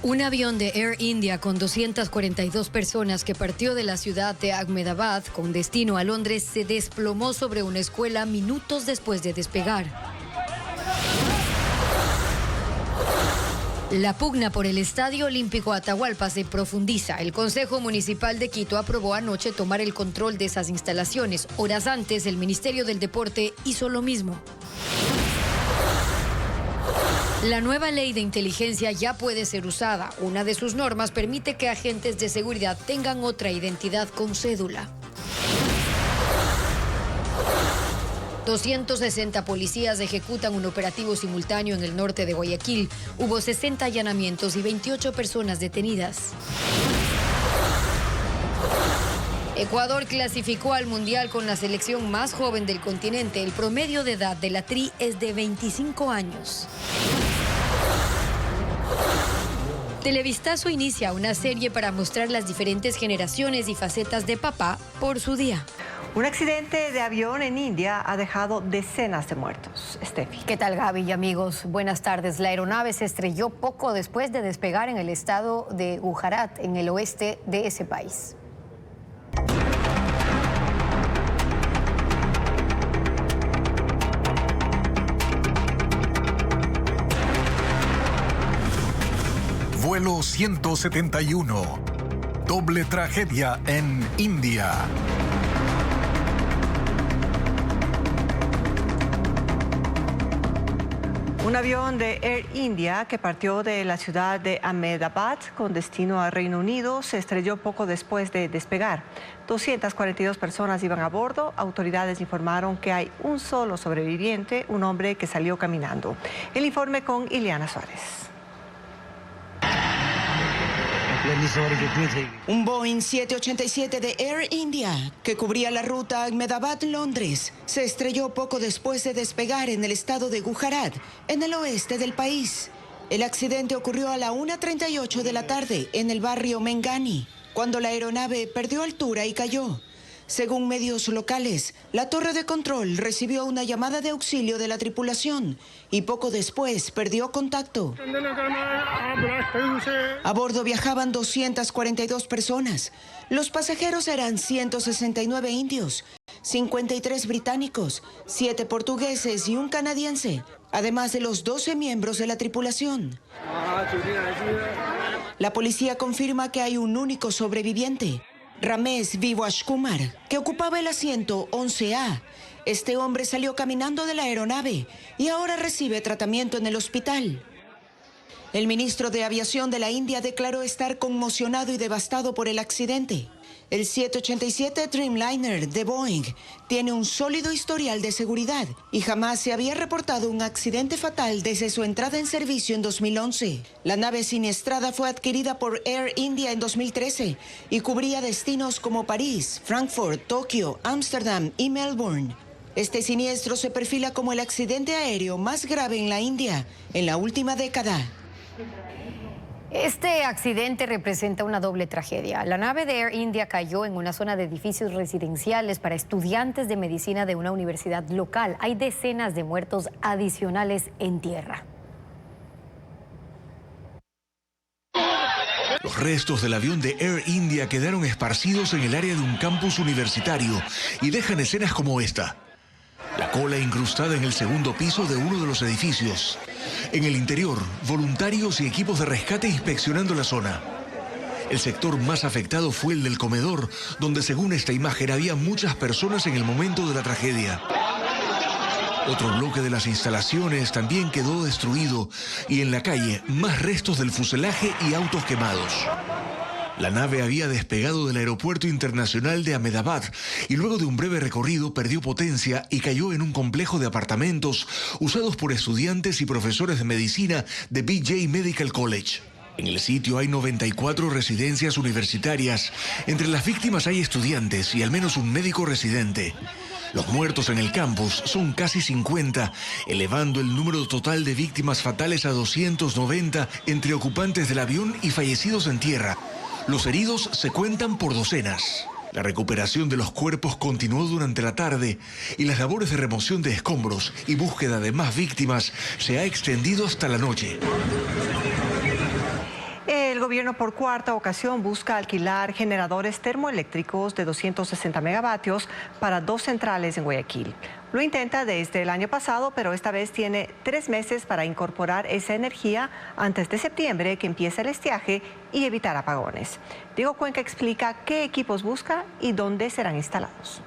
Un avión de Air India con 242 personas que partió de la ciudad de Ahmedabad con destino a Londres se desplomó sobre una escuela minutos después de despegar. La pugna por el Estadio Olímpico Atahualpa se profundiza. El Consejo Municipal de Quito aprobó anoche tomar el control de esas instalaciones. Horas antes, el Ministerio del Deporte hizo lo mismo. La nueva ley de inteligencia ya puede ser usada. Una de sus normas permite que agentes de seguridad tengan otra identidad con cédula. 260 policías ejecutan un operativo simultáneo en el norte de Guayaquil. Hubo 60 allanamientos y 28 personas detenidas. Ecuador clasificó al Mundial con la selección más joven del continente. El promedio de edad de la Tri es de 25 años. Televistazo inicia una serie para mostrar las diferentes generaciones y facetas de papá por su día. Un accidente de avión en India ha dejado decenas de muertos. Steffi. ¿Qué tal, Gaby y amigos? Buenas tardes. La aeronave se estrelló poco después de despegar en el estado de Gujarat, en el oeste de ese país. Vuelo 171. Doble tragedia en India. Un avión de Air India que partió de la ciudad de Ahmedabad con destino al Reino Unido se estrelló poco después de despegar. 242 personas iban a bordo. Autoridades informaron que hay un solo sobreviviente, un hombre que salió caminando. El informe con Ileana Suárez. Un Boeing 787 de Air India, que cubría la ruta Ahmedabad-Londres, se estrelló poco después de despegar en el estado de Gujarat, en el oeste del país. El accidente ocurrió a la 1:38 de la tarde en el barrio Mengani, cuando la aeronave perdió altura y cayó. Según medios locales, la torre de control recibió una llamada de auxilio de la tripulación y poco después perdió contacto. A bordo viajaban 242 personas. Los pasajeros eran 169 indios, 53 británicos, 7 portugueses y un canadiense, además de los 12 miembros de la tripulación. La policía confirma que hay un único sobreviviente, Ramesh Vivash Kumar, que ocupaba el asiento 11A. Este hombre salió caminando de la aeronave y ahora recibe tratamiento en el hospital. El ministro de Aviación de la India declaró estar conmocionado y devastado por el accidente. El 787 Dreamliner de Boeing tiene un sólido historial de seguridad y jamás se había reportado un accidente fatal desde su entrada en servicio en 2011. La nave siniestrada fue adquirida por Air India en 2013 y cubría destinos como París, Frankfurt, Tokio, Ámsterdam y Melbourne. Este siniestro se perfila como el accidente aéreo más grave en la India en la última década. Este accidente representa una doble tragedia. La nave de Air India cayó en una zona de edificios residenciales para estudiantes de medicina de una universidad local. Hay decenas de muertos adicionales en tierra. Los restos del avión de Air India quedaron esparcidos en el área de un campus universitario y dejan escenas como esta. La cola incrustada en el segundo piso de uno de los edificios. En el interior, voluntarios y equipos de rescate inspeccionando la zona. El sector más afectado fue el del comedor, donde según esta imagen había muchas personas en el momento de la tragedia. Otro bloque de las instalaciones también quedó destruido y en la calle más restos del fuselaje y autos quemados. La nave había despegado del aeropuerto internacional de Ahmedabad y luego de un breve recorrido perdió potencia y cayó en un complejo de apartamentos usados por estudiantes y profesores de medicina de BJ Medical College. En el sitio hay 94 residencias universitarias. Entre las víctimas hay estudiantes y al menos un médico residente. Los muertos en el campus son casi 50, elevando el número total de víctimas fatales a 290 entre ocupantes del avión y fallecidos en tierra. Los heridos se cuentan por docenas. La recuperación de los cuerpos continuó durante la tarde y las labores de remoción de escombros y búsqueda de más víctimas se ha extendido hasta la noche. El gobierno por cuarta ocasión busca alquilar generadores termoeléctricos de 260 megavatios para 2 centrales en Guayaquil. Lo intenta desde el año pasado, pero esta vez tiene 3 meses para incorporar esa energía antes de septiembre, que empieza el estiaje, y evitar apagones. Diego Cuenca explica qué equipos busca y dónde serán instalados.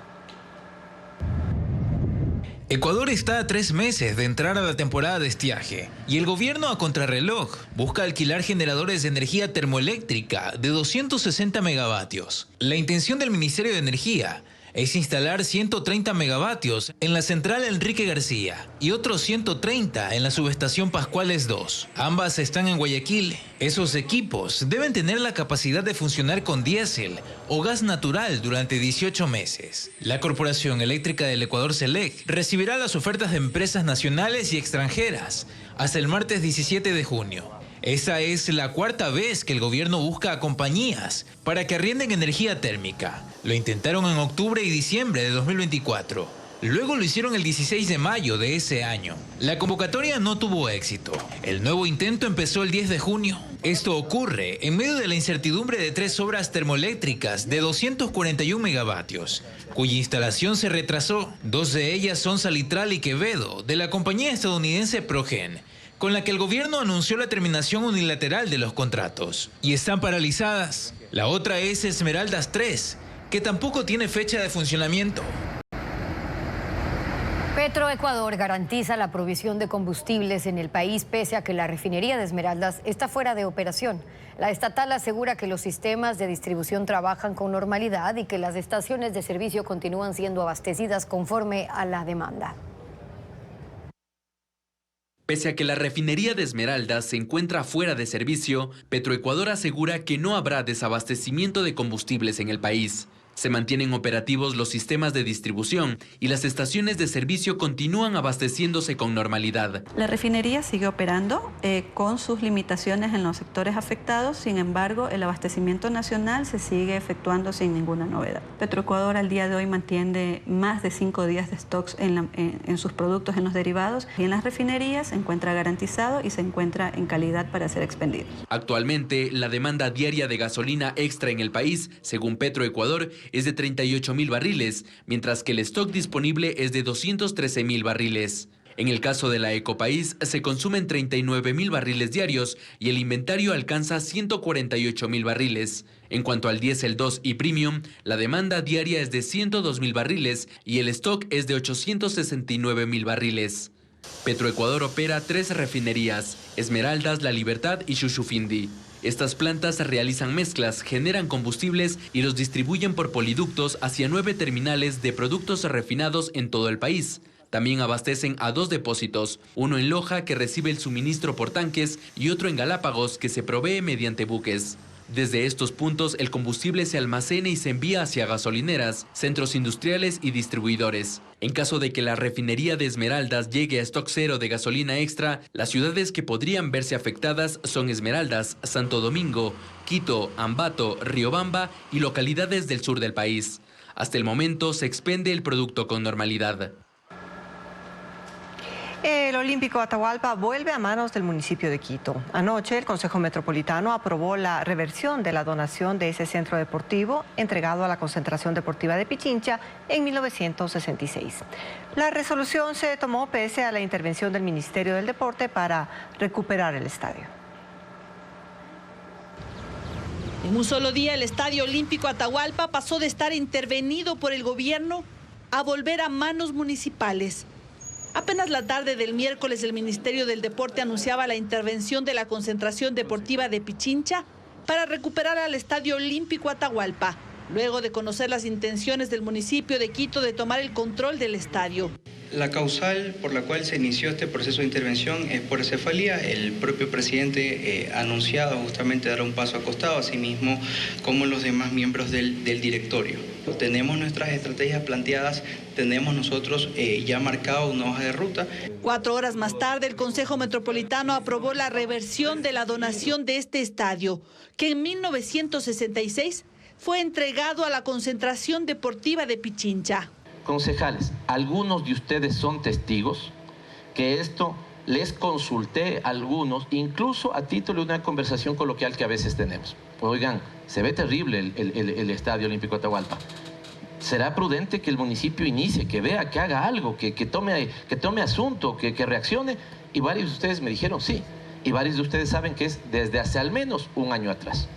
Ecuador está a 3 meses de entrar a la temporada de estiaje y el gobierno a contrarreloj busca alquilar generadores de energía termoeléctrica de 260 megavatios. La intención del Ministerio de Energía es instalar 130 megavatios en la central Enrique García y otros 130 en la subestación Pascuales 2. Ambas están en Guayaquil. Esos equipos deben tener la capacidad de funcionar con diésel o gas natural durante 18 meses. La Corporación Eléctrica del Ecuador CELEC recibirá las ofertas de empresas nacionales y extranjeras hasta el martes 17 de junio. Esa es la 4ª vez que el gobierno busca a compañías para que arrienden energía térmica. Lo intentaron en octubre y diciembre de 2024. Luego lo hicieron el 16 de mayo de ese año. La convocatoria no tuvo éxito. El nuevo intento empezó el 10 de junio. Esto ocurre en medio de la incertidumbre de 3 obras termoeléctricas de 241 megavatios, cuya instalación se retrasó. 2 de ellas son Salitral y Quevedo, de la compañía estadounidense Progen, con la que el gobierno anunció la terminación unilateral de los contratos, y están paralizadas. La otra es Esmeraldas 3, que tampoco tiene fecha de funcionamiento. Petroecuador garantiza la provisión de combustibles en el país pese a que la refinería de Esmeraldas está fuera de operación. La estatal asegura que los sistemas de distribución trabajan con normalidad y que las estaciones de servicio continúan siendo abastecidas conforme a la demanda. Pese a que la refinería de Esmeraldas se encuentra fuera de servicio, Petroecuador asegura que no habrá desabastecimiento de combustibles en el país. Se mantienen operativos los sistemas de distribución y las estaciones de servicio continúan abasteciéndose con normalidad. La refinería sigue operando con sus limitaciones en los sectores afectados, sin embargo, el abastecimiento nacional se sigue efectuando sin ninguna novedad. Petroecuador al día de hoy mantiene más de 5 días de stocks en sus productos, en los derivados, y en las refinerías se encuentra garantizado y se encuentra en calidad para ser expendido. Actualmente, la demanda diaria de gasolina extra en el país, según Petroecuador, es de 38.000 barriles, mientras que el stock disponible es de 213.000 barriles. En el caso de la Ecopaís, se consumen 39.000 barriles diarios y el inventario alcanza 148.000 barriles. En cuanto al diésel 2 y premium, la demanda diaria es de 102.000 barriles y el stock es de 869.000 barriles. Petroecuador opera 3 refinerías: Esmeraldas, La Libertad y Shushufindi. Estas plantas realizan mezclas, generan combustibles y los distribuyen por poliductos hacia 9 terminales de productos refinados en todo el país. También abastecen a 2 depósitos, uno en Loja, que recibe el suministro por tanques, y otro en Galápagos, que se provee mediante buques. Desde estos puntos el combustible se almacena y se envía hacia gasolineras, centros industriales y distribuidores. En caso de que la refinería de Esmeraldas llegue a stock cero de gasolina extra, las ciudades que podrían verse afectadas son Esmeraldas, Santo Domingo, Quito, Ambato, Riobamba y localidades del sur del país. Hasta el momento se expende el producto con normalidad. El Olímpico Atahualpa vuelve a manos del municipio de Quito. Anoche el Consejo Metropolitano aprobó la reversión de la donación de ese centro deportivo entregado a la Concentración Deportiva de Pichincha en 1966. La resolución se tomó pese a la intervención del Ministerio del Deporte para recuperar el estadio. En un solo día, el Estadio Olímpico Atahualpa pasó de estar intervenido por el gobierno a volver a manos municipales. Apenas la tarde del miércoles, el Ministerio del Deporte anunciaba la intervención de la Concentración Deportiva de Pichincha para recuperar al Estadio Olímpico Atahualpa, luego de conocer las intenciones del municipio de Quito de tomar el control del estadio. La causal por la cual se inició este proceso de intervención es por cefalía. El propio presidente ha anunciado justamente dar un paso al costado, asimismo como los demás miembros del directorio. Tenemos nuestras estrategias planteadas, tenemos nosotros ya marcado una hoja de ruta. 4 horas más tarde, el Consejo Metropolitano aprobó la reversión de la donación de este estadio, que en 1966 fue entregado a la concentración deportiva de Pichincha. Concejales, algunos de ustedes son testigos que esto les consulté a algunos, incluso a título de una conversación coloquial que a veces tenemos. Oigan, se ve terrible el Estadio Olímpico Atahualpa. ¿Será prudente que el municipio inicie, que vea, que haga algo, que tome asunto, que reaccione? Y varios de ustedes me dijeron sí. Y varios de ustedes saben que es desde hace al menos un año atrás.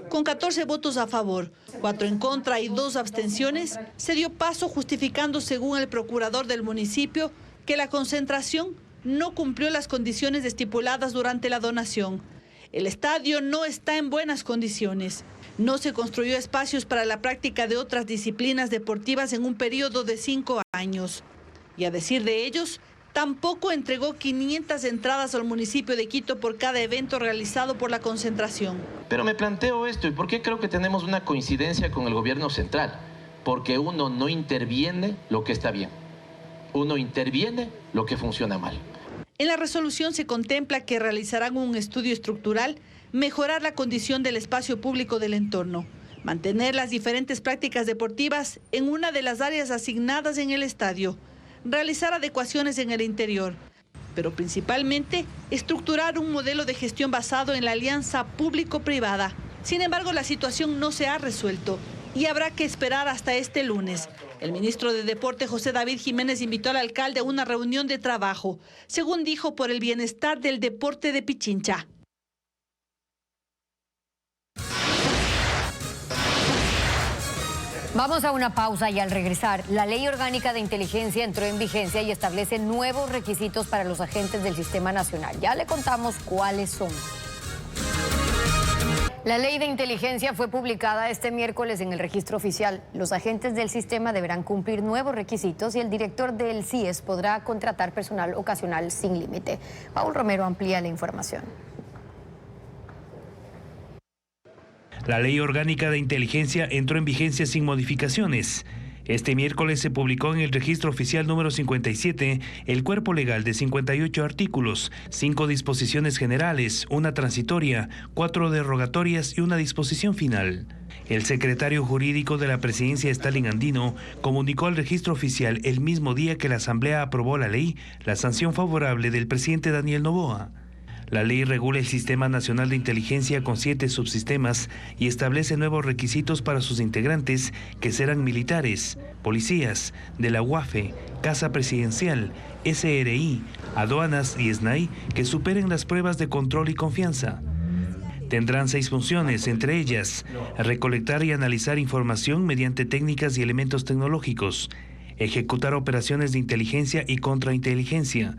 Con 14 votos a favor, 4 en contra y 2 abstenciones, se dio paso justificando, según el procurador del municipio, que la concentración no cumplió las condiciones estipuladas durante la donación. El estadio no está en buenas condiciones. No se construyó espacios para la práctica de otras disciplinas deportivas en un periodo de 5 años. Y a decir de ellos, tampoco entregó 500 entradas al municipio de Quito por cada evento realizado por la concentración. Pero me planteo esto, ¿y por qué creo que tenemos una coincidencia con el gobierno central? Porque uno no interviene lo que está bien. Uno interviene lo que funciona mal. En la resolución se contempla que realizarán un estudio estructural, mejorar la condición del espacio público del entorno, mantener las diferentes prácticas deportivas en una de las áreas asignadas en el estadio, realizar adecuaciones en el interior, pero principalmente estructurar un modelo de gestión basado en la alianza público-privada. Sin embargo, la situación no se ha resuelto y habrá que esperar hasta este lunes. El ministro de Deporte, José David Jiménez, invitó al alcalde a una reunión de trabajo, según dijo, por el bienestar del deporte de Pichincha. Vamos a una pausa y al regresar, la Ley Orgánica de Inteligencia entró en vigencia y establece nuevos requisitos para los agentes del Sistema Nacional. Ya le contamos cuáles son. La Ley de Inteligencia fue publicada este miércoles en el registro oficial. Los agentes del sistema deberán cumplir nuevos requisitos y el director del CIES podrá contratar personal ocasional sin límite. Paul Romero amplía la información. La Ley Orgánica de Inteligencia entró en vigencia sin modificaciones. Este miércoles se publicó en el registro oficial número 57 el cuerpo legal de 58 artículos, 5 disposiciones generales, una transitoria, 4 derogatorias y una disposición final. El secretario jurídico de la presidencia, Stalin Andino, comunicó al registro oficial el mismo día que la Asamblea aprobó la ley, la sanción favorable del presidente Daniel Noboa. La ley regula el Sistema Nacional de Inteligencia con 7 subsistemas y establece nuevos requisitos para sus integrantes, que serán militares, policías, de la UAFE, Casa Presidencial, SRI, aduanas y SNAI, que superen las pruebas de control y confianza. Tendrán 6 funciones, entre ellas, recolectar y analizar información mediante técnicas y elementos tecnológicos, ejecutar operaciones de inteligencia y contrainteligencia,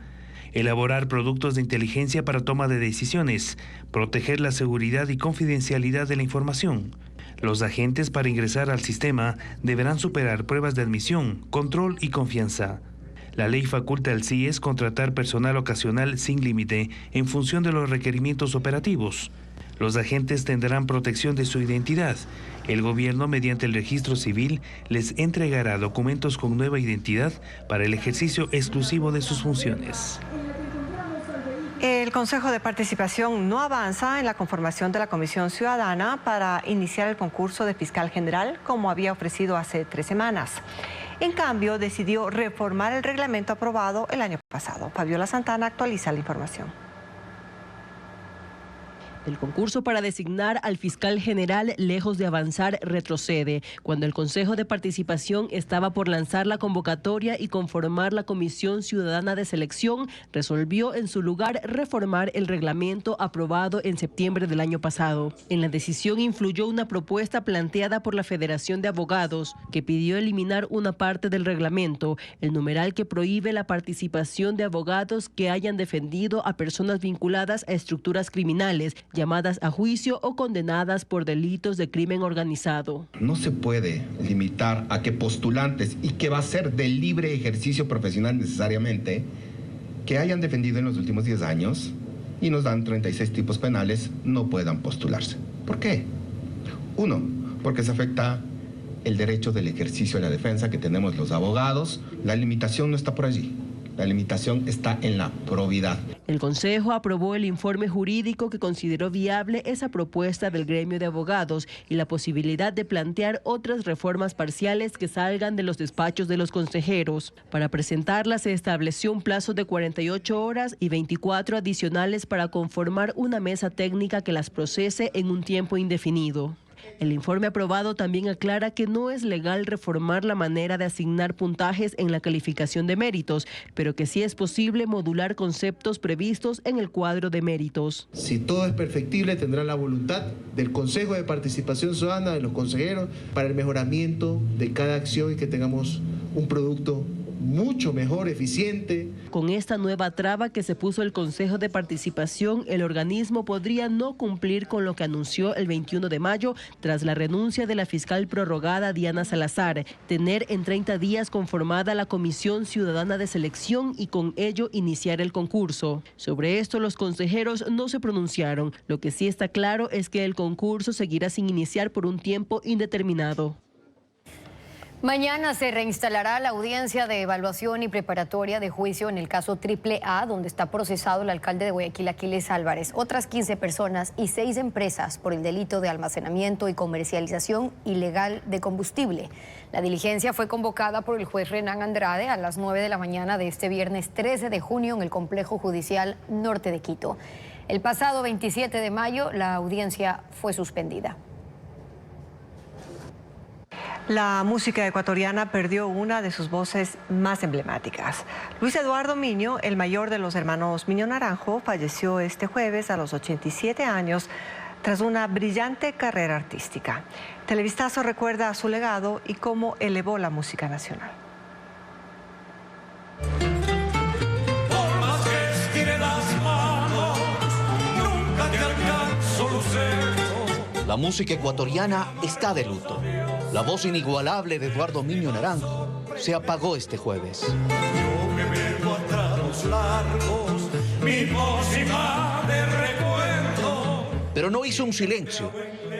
elaborar productos de inteligencia para toma de decisiones, proteger la seguridad y confidencialidad de la información. Los agentes para ingresar al sistema deberán superar pruebas de admisión, control y confianza. La ley faculta al CIES contratar personal ocasional sin límite en función de los requerimientos operativos. Los agentes tendrán protección de su identidad. El gobierno, mediante el registro civil, les entregará documentos con nueva identidad para el ejercicio exclusivo de sus funciones. El Consejo de Participación no avanza en la conformación de la Comisión Ciudadana para iniciar el concurso de fiscal general como había ofrecido hace 3 semanas. En cambio, decidió reformar el reglamento aprobado el año pasado. Fabiola Santana actualiza la información. El concurso para designar al fiscal general, lejos de avanzar, retrocede. Cuando el Consejo de Participación estaba por lanzar la convocatoria y conformar la Comisión Ciudadana de Selección, resolvió en su lugar reformar el reglamento aprobado en septiembre del año pasado. En la decisión influyó una propuesta planteada por la Federación de Abogados, que pidió eliminar una parte del reglamento, el numeral que prohíbe la participación de abogados que hayan defendido a personas vinculadas a estructuras criminales, llamadas a juicio o condenadas por delitos de crimen organizado. No se puede limitar a que postulantes, y que va a ser de libre ejercicio profesional necesariamente, que hayan defendido en los últimos 10 años y nos dan 36 tipos penales, no puedan postularse. ¿Por qué? 1, porque se afecta el derecho del ejercicio de la defensa que tenemos los abogados. La limitación no está por allí. La limitación está en la probidad. El Consejo aprobó el informe jurídico que consideró viable esa propuesta del gremio de abogados y la posibilidad de plantear otras reformas parciales que salgan de los despachos de los consejeros. Para presentarlas se estableció un plazo de 48 horas y 24 adicionales para conformar una mesa técnica que las procese en un tiempo indefinido. El informe aprobado también aclara que no es legal reformar la manera de asignar puntajes en la calificación de méritos, pero que sí es posible modular conceptos previstos en el cuadro de méritos. Si todo es perfectible, tendrá la voluntad del Consejo de Participación Ciudadana, de los consejeros, para el mejoramiento de cada acción y que tengamos un producto mucho mejor, eficiente. Con esta nueva traba que se puso el Consejo de Participación, el organismo podría no cumplir con lo que anunció el 21 de mayo tras la renuncia de la fiscal prorrogada Diana Salazar, tener en 30 días conformada la Comisión Ciudadana de Selección y con ello iniciar el concurso. Sobre esto los consejeros no se pronunciaron. Lo que sí está claro es que el concurso seguirá sin iniciar por un tiempo indeterminado. Mañana se reinstalará la audiencia de evaluación y preparatoria de juicio en el caso AAA, donde está procesado el alcalde de Guayaquil, Aquiles Álvarez, otras 15 personas y 6 empresas por el delito de almacenamiento y comercialización ilegal de combustible. La diligencia fue convocada por el juez Renan Andrade a las 9 de la mañana de este viernes 13 de junio en el Complejo Judicial Norte de Quito. El pasado 27 de mayo la audiencia fue suspendida. La música ecuatoriana perdió una de sus voces más emblemáticas. Luis Eduardo Miño, el mayor de los hermanos Miño Naranjo, falleció este jueves a los 87 años tras una brillante carrera artística. Televistazo recuerda su legado y cómo elevó la música nacional. Por más que estire las manos, nunca te alcanzo, lucero. La música ecuatoriana está de luto. La voz inigualable de Eduardo Miño Naranjo se apagó este jueves. Yo que vengo a tragos largos, mi pócima de recuerdo. Pero no hizo un silencio,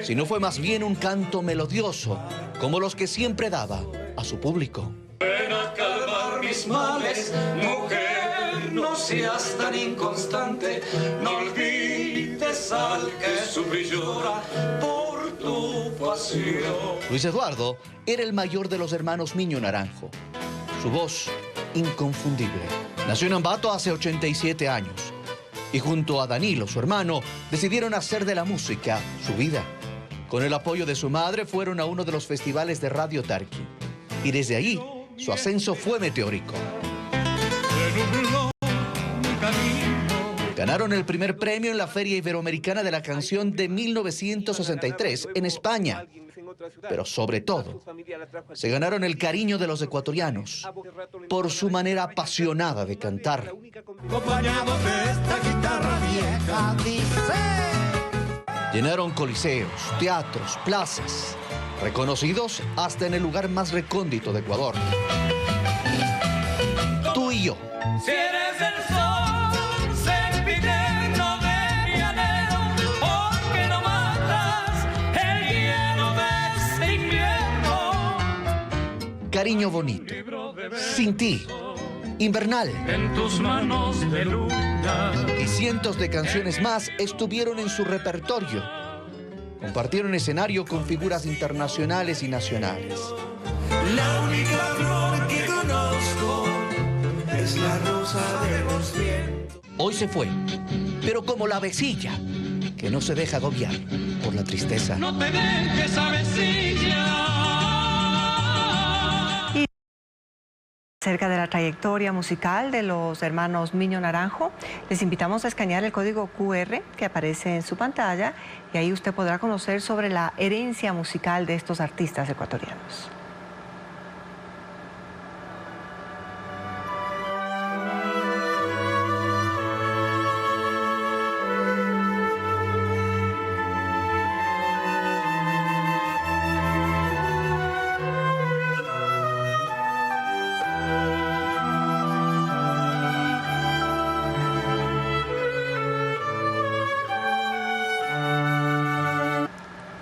sino fue más bien un canto melodioso, como los que siempre daba a su público. Ven a calmar mis males, mujer, no seas tan inconstante, no olvides al que sufre y llora por tu pasión. Luis Eduardo era el mayor de los hermanos Miño Naranjo. Su voz, inconfundible. Nació en Ambato hace 87 años. Y junto a Danilo, su hermano, decidieron hacer de la música su vida. Con el apoyo de su madre fueron a uno de los festivales de Radio Tarqui. Y desde ahí, su ascenso fue meteórico. Ganaron el primer premio en la Feria Iberoamericana de la Canción de 1963 en España. Pero sobre todo, se ganaron el cariño de los ecuatorianos por su manera apasionada de cantar. Llenaron coliseos, teatros, plazas, reconocidos hasta en el lugar más recóndito de Ecuador. Tú y yo. Si eres el sol, sempiterno de mi anhelo, porque no matas el hielo de este invierno. Cariño bonito, sin ti, invernal. En tus manos de luna. Y cientos de canciones más estuvieron en su repertorio. Compartieron escenario con figuras internacionales y nacionales. La única flor que conozco es la rosa de los vientos. Hoy se fue, pero como la avecilla, que no se deja agobiar por la tristeza. No te dejes, avecilla. Acerca de la trayectoria musical de los hermanos Miño Naranjo, les invitamos a escanear el código QR que aparece en su pantalla y ahí usted podrá conocer sobre la herencia musical de estos artistas ecuatorianos.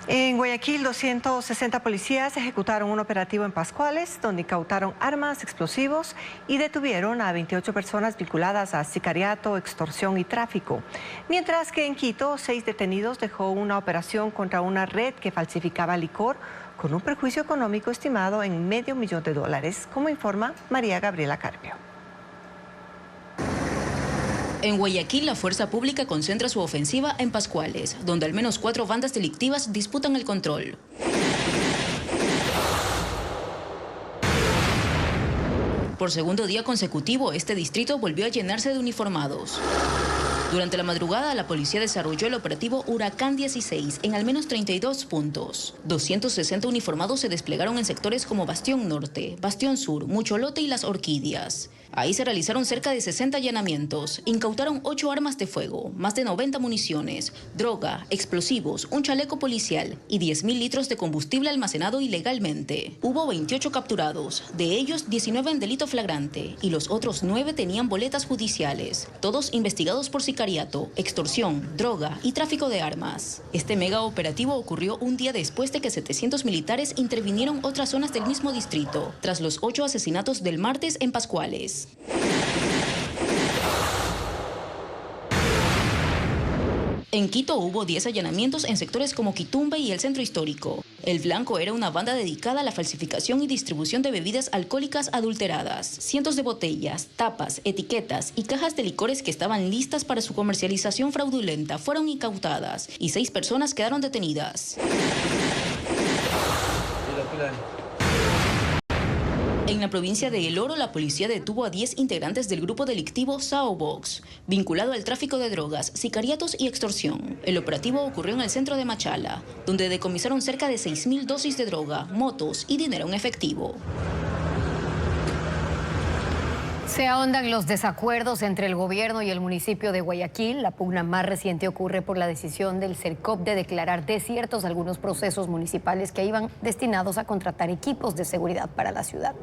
En Guayaquil, 260 policías ejecutaron un operativo en Pascuales, donde incautaron armas, explosivos y detuvieron a 28 personas vinculadas a sicariato, extorsión y tráfico. Mientras que en Quito, 6 detenidos dejó una operación contra una red que falsificaba licor con un perjuicio económico estimado en $500,000, como informa María Gabriela Carpio. En Guayaquil, la fuerza pública concentra su ofensiva en Pascuales, donde al menos 4 bandas delictivas disputan el control. Por segundo día consecutivo, este distrito volvió a llenarse de uniformados. Durante la madrugada, la policía desarrolló el operativo Huracán 16 en al menos 32 puntos. 260 uniformados se desplegaron en sectores como Bastión Norte, Bastión Sur, Mucholote y Las Orquídeas. Ahí se realizaron cerca de 60 allanamientos, incautaron 8 armas de fuego, más de 90 municiones, droga, explosivos, un chaleco policial y 10.000 litros de combustible almacenado ilegalmente. Hubo 28 capturados, de ellos 19 en delito flagrante y los otros 9 tenían boletas judiciales, todos investigados por sicariato, extorsión, droga y tráfico de armas. Este mega operativo ocurrió un día después de que 700 militares intervinieron otras zonas del mismo distrito, tras los 8 asesinatos del martes en Pascuales. En Quito hubo 10 allanamientos en sectores como Quitumbe y el Centro Histórico. El Blanco era una banda dedicada a la falsificación y distribución de bebidas alcohólicas adulteradas. Cientos de botellas, tapas, etiquetas y cajas de licores que estaban listas para su comercialización fraudulenta fueron incautadas y 6 personas quedaron detenidas. En la provincia de El Oro, la policía detuvo a 10 integrantes del grupo delictivo Sao Box, vinculado al tráfico de drogas, sicariatos y extorsión. El operativo ocurrió en el centro de Machala, donde decomisaron cerca de 6.000 dosis de droga, motos y dinero en efectivo. Se ahondan los desacuerdos entre el gobierno y el municipio de Guayaquil. La pugna más reciente ocurre por la decisión del CERCOP de declarar desiertos algunos procesos municipales que iban destinados a contratar equipos de seguridad para la ciudad.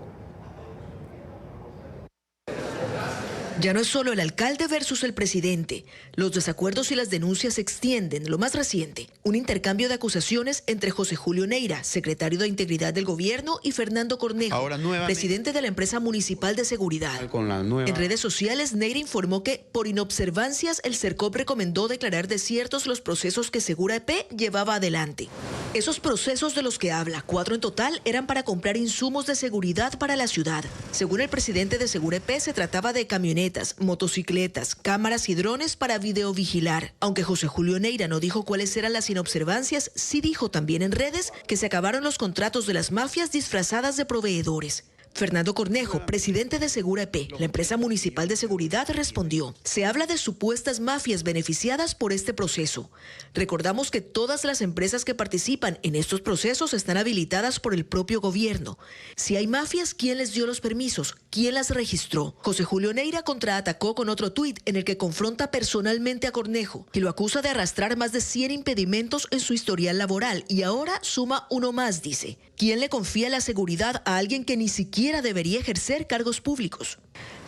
Ya no es solo el alcalde versus el presidente. Los desacuerdos y las denuncias se extienden. Lo más reciente, un intercambio de acusaciones entre José Julio Neira, secretario de Integridad del Gobierno, y Fernando Cornejo, presidente de la empresa municipal de seguridad. En redes sociales, Neira informó que, por inobservancias, el CERCOP recomendó declarar desiertos los procesos que Segura EP llevaba adelante. Esos procesos de los que habla, 4 en total, eran para comprar insumos de seguridad para la ciudad. Según el presidente de Segura EP, se trataba de camionetas, motocicletas, cámaras y drones para videovigilar. Aunque José Julio Neira no dijo cuáles eran las inobservancias, sí dijo también en redes que se acabaron los contratos de las mafias disfrazadas de proveedores. Fernando Cornejo, presidente de Segura EP, la empresa municipal de seguridad, respondió: se habla de supuestas mafias beneficiadas por este proceso. Recordamos que todas las empresas que participan en estos procesos están habilitadas por el propio gobierno. Si hay mafias, ¿quién les dio los permisos? ¿Quién las registró? José Julio Neira contraatacó con otro tuit en el que confronta personalmente a Cornejo y lo acusa de arrastrar más de 100 impedimentos en su historial laboral y ahora suma uno más, dice. ¿Quién le confía la seguridad a alguien que ni siquiera debería ejercer cargos públicos?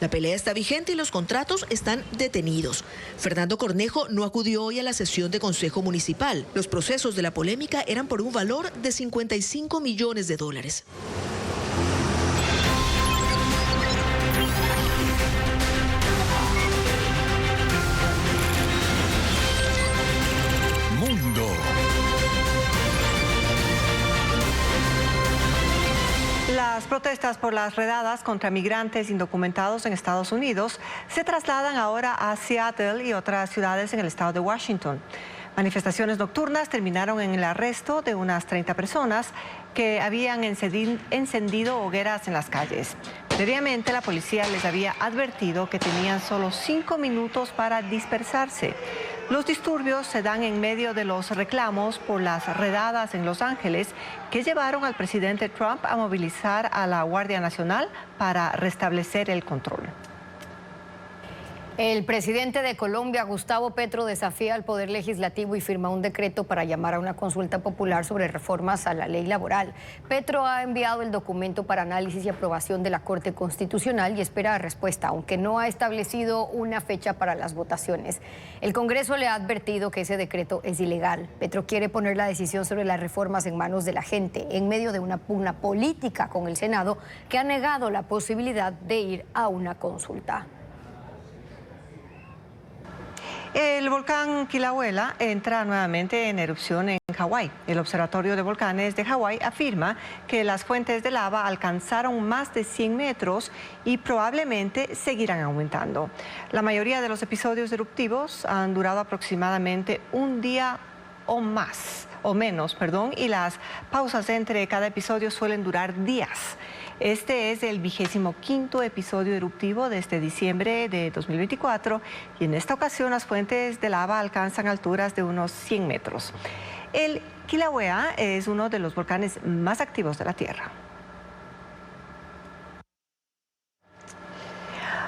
La pelea está vigente y los contratos están detenidos. Fernando Cornejo no acudió hoy a la sesión de Consejo Municipal. Los procesos de la polémica eran por un valor de $55 millones. Mundo. Las protestas por las redadas contra migrantes indocumentados en Estados Unidos se trasladan ahora a Seattle y otras ciudades en el estado de Washington. Manifestaciones nocturnas terminaron en el arresto de unas 30 personas que habían encendido hogueras en las calles. Previamente, la policía les había advertido que tenían solo 5 minutos para dispersarse. Los disturbios se dan en medio de los reclamos por las redadas en Los Ángeles que llevaron al presidente Trump a movilizar a la Guardia Nacional para restablecer el control. El presidente de Colombia, Gustavo Petro, desafía al Poder Legislativo y firma un decreto para llamar a una consulta popular sobre reformas a la ley laboral. Petro ha enviado el documento para análisis y aprobación de la Corte Constitucional y espera respuesta, aunque no ha establecido una fecha para las votaciones. El Congreso le ha advertido que ese decreto es ilegal. Petro quiere poner la decisión sobre las reformas en manos de la gente, en medio de una pugna política con el Senado, que ha negado la posibilidad de ir a una consulta. El volcán Kilauea entra nuevamente en erupción en Hawái. El Observatorio de Volcanes de Hawái afirma que las fuentes de lava alcanzaron más de 100 metros y probablemente seguirán aumentando. La mayoría de los episodios eruptivos han durado aproximadamente un día o menos, y las pausas entre cada episodio suelen durar días. Este es el 25º episodio eruptivo desde diciembre de 2024 y en esta ocasión las fuentes de lava alcanzan alturas de unos 100 metros. El Kilauea es uno de los volcanes más activos de la Tierra.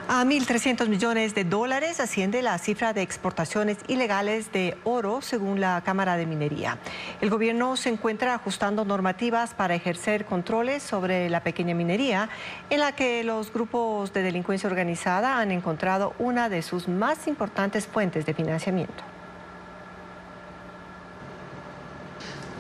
A 1.300 millones de dólares asciende la cifra de exportaciones ilegales de oro según la Cámara de Minería. El gobierno se encuentra ajustando normativas para ejercer controles sobre la pequeña minería, en la que los grupos de delincuencia organizada han encontrado una de sus más importantes fuentes de financiamiento.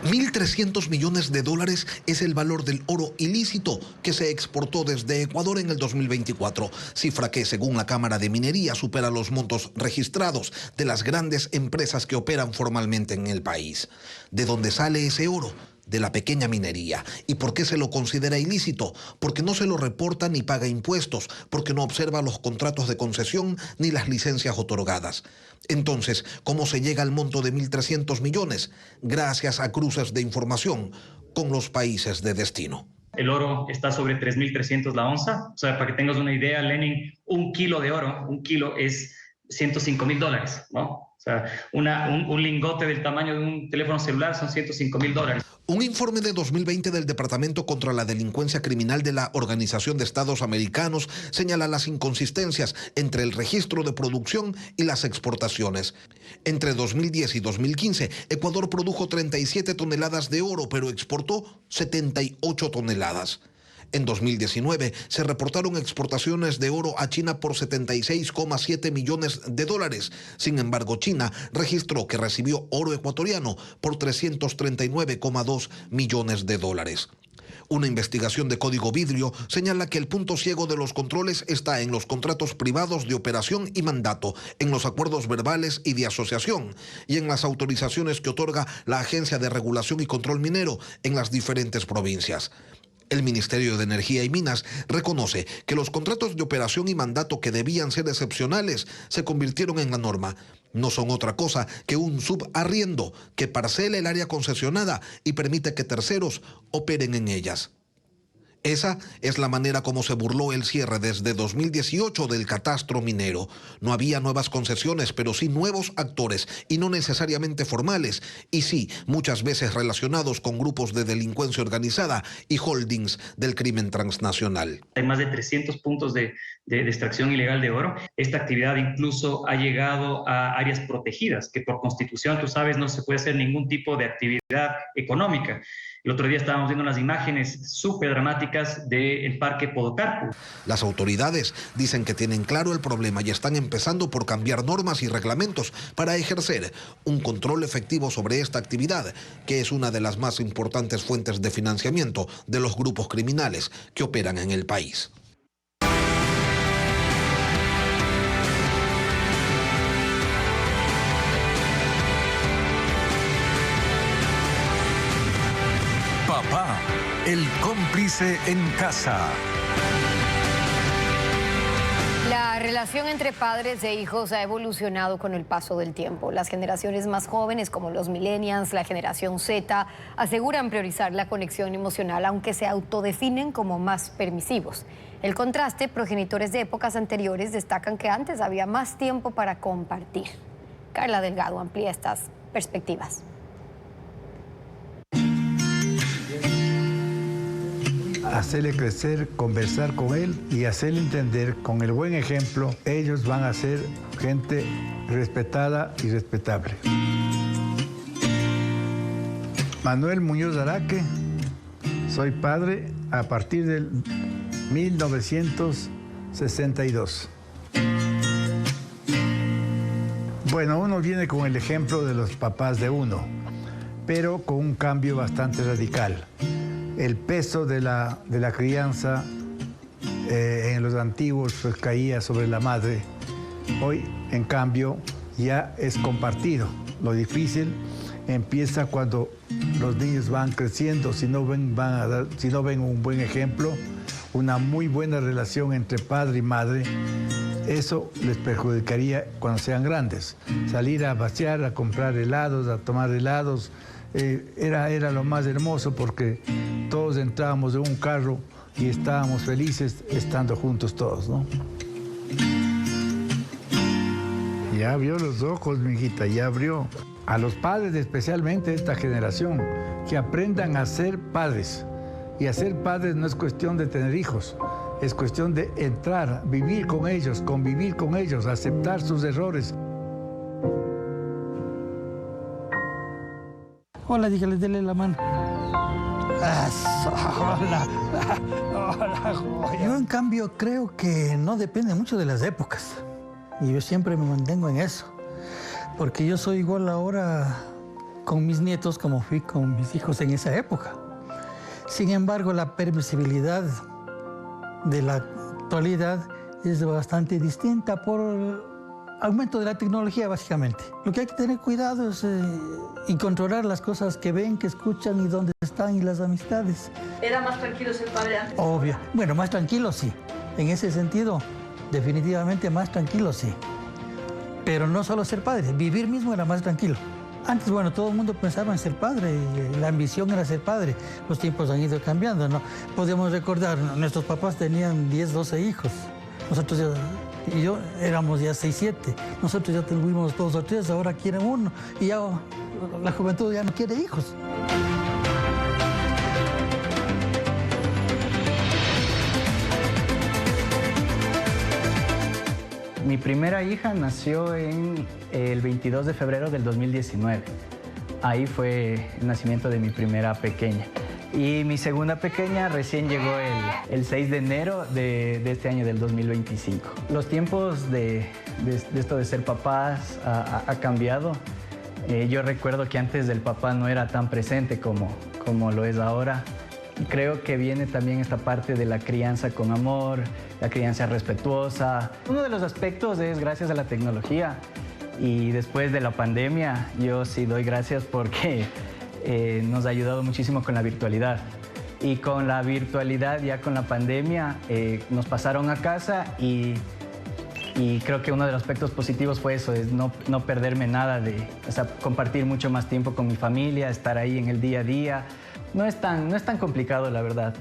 1.300 millones de dólares es el valor del oro ilícito que se exportó desde Ecuador en el 2024, cifra que, según la Cámara de Minería, supera los montos registrados de las grandes empresas que operan formalmente en el país. ¿De dónde sale ese oro? De la pequeña minería. ¿Y por qué se lo considera ilícito? Porque no se lo reporta ni paga impuestos, porque no observa los contratos de concesión ni las licencias otorgadas. Entonces, ¿cómo se llega al monto de 1.300 millones? Gracias a cruces de información con los países de destino. El oro está sobre 3.300 la onza. O sea, para que tengas una idea, Lenin, un kilo de oro, un kilo es $105.000, ¿no? O sea, un lingote del tamaño de un teléfono celular son $105.000. Un informe de 2020 del Departamento contra la Delincuencia Criminal de la Organización de Estados Americanos señala las inconsistencias entre el registro de producción y las exportaciones. Entre 2010 y 2015, Ecuador produjo 37 toneladas de oro, pero exportó 78 toneladas. En 2019 se reportaron exportaciones de oro a China por 76,7 millones de dólares. Sin embargo, China registró que recibió oro ecuatoriano por 339,2 millones de dólares. Una investigación de Código Vidrio señala que el punto ciego de los controles está en los contratos privados de operación y mandato, en los acuerdos verbales y de asociación, y en las autorizaciones que otorga la Agencia de Regulación y Control Minero en las diferentes provincias. El Ministerio de Energía y Minas reconoce que los contratos de operación y mandato que debían ser excepcionales se convirtieron en la norma. No son otra cosa que un subarriendo que parcela el área concesionada y permite que terceros operen en ellas. Esa es la manera como se burló el cierre desde 2018 del catastro minero. No había nuevas concesiones, pero sí nuevos actores, y no necesariamente formales, y sí, muchas veces relacionados con grupos de delincuencia organizada y holdings del crimen transnacional. Hay más de 300 puntos de extracción ilegal de oro. Esta actividad incluso ha llegado a áreas protegidas, que por constitución, tú sabes, no se puede hacer ningún tipo de actividad económica. El otro día estábamos viendo unas imágenes súper dramáticas del Parque Podocarpus. Las autoridades dicen que tienen claro el problema y están empezando por cambiar normas y reglamentos para ejercer un control efectivo sobre esta actividad, que es una de las más importantes fuentes de financiamiento de los grupos criminales que operan en el país. Papá, el cómplice en casa. La relación entre padres e hijos ha evolucionado con el paso del tiempo. Las generaciones más jóvenes, como los millennials, la generación Z, aseguran priorizar la conexión emocional, aunque se autodefinen como más permisivos. El contraste, progenitores de épocas anteriores destacan que antes había más tiempo para compartir. Carla Delgado amplía estas perspectivas. hacerle crecer, conversar con él y hacerle entender con el buen ejemplo, ellos van a ser gente respetada y respetable. Manuel Muñoz Araque, soy padre a partir del 1962. Bueno, uno viene con el ejemplo de los papás de uno, pero con un cambio bastante radical. El peso de la crianza en los antiguos pues, caía sobre la madre. Hoy, en cambio, ya es compartido. Lo difícil empieza cuando los niños van creciendo, si no ven un buen ejemplo, una muy buena relación entre padre y madre, eso les perjudicaría cuando sean grandes. Salir a pasear, a comprar helados, a tomar helados, era lo más hermoso porque todos entrábamos en un carro y estábamos felices estando juntos todos, ¿no? Ya abrió los ojos, mi hijita, ya abrió. A los padres, especialmente de esta generación, que aprendan a ser padres. Y a ser padres no es cuestión de tener hijos, es cuestión de entrar, vivir con ellos, convivir con ellos, aceptar sus errores. Hola, dígale, dele la mano. Eso, hola. Hola, joya. Yo, en cambio, creo que no depende mucho de las épocas. Y yo siempre me mantengo en eso. Porque yo soy igual ahora con mis nietos como fui con mis hijos en esa época. Sin embargo, la permisibilidad de la actualidad es bastante distinta por el aumento de la tecnología, básicamente. Lo que hay que tener cuidado es y controlar las cosas que ven, que escuchan y dónde están y las amistades. ¿Era más tranquilo ser padre antes? Obvio. Bueno, más tranquilo sí. En ese sentido, definitivamente más tranquilo sí. Pero no solo ser padre, vivir mismo era más tranquilo. Antes, bueno, todo el mundo pensaba en ser padre y la ambición era ser padre. Los tiempos han ido cambiando, ¿no? Podemos recordar, nuestros papás tenían 10, 12 hijos. Nosotros y yo éramos ya 6, 7. Nosotros ya tuvimos 2 o 3, ahora quieren 1. Y ya la juventud ya no quiere hijos. Mi primera hija nació el 22 de febrero del 2019. Ahí fue el nacimiento de mi primera pequeña. Y mi segunda pequeña recién llegó el 6 de enero de este año del 2025. Los tiempos de esto de ser papás ha cambiado. Yo recuerdo que antes el papá no era tan presente como lo es ahora. Creo que viene también esta parte de la crianza con amor, la crianza respetuosa. Uno de los aspectos es gracias a la tecnología y después de la pandemia yo sí doy gracias porque nos ha ayudado muchísimo con la virtualidad. Y con la virtualidad, ya con la pandemia, nos pasaron a casa y creo que uno de los aspectos positivos fue eso, es no perderme nada, compartir mucho más tiempo con mi familia, estar ahí en el día a día. No es tan complicado, la verdad.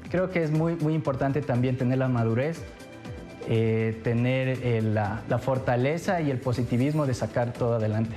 Creo que es muy importante también tener la madurez, tener la fortaleza y el positivismo de sacar todo adelante.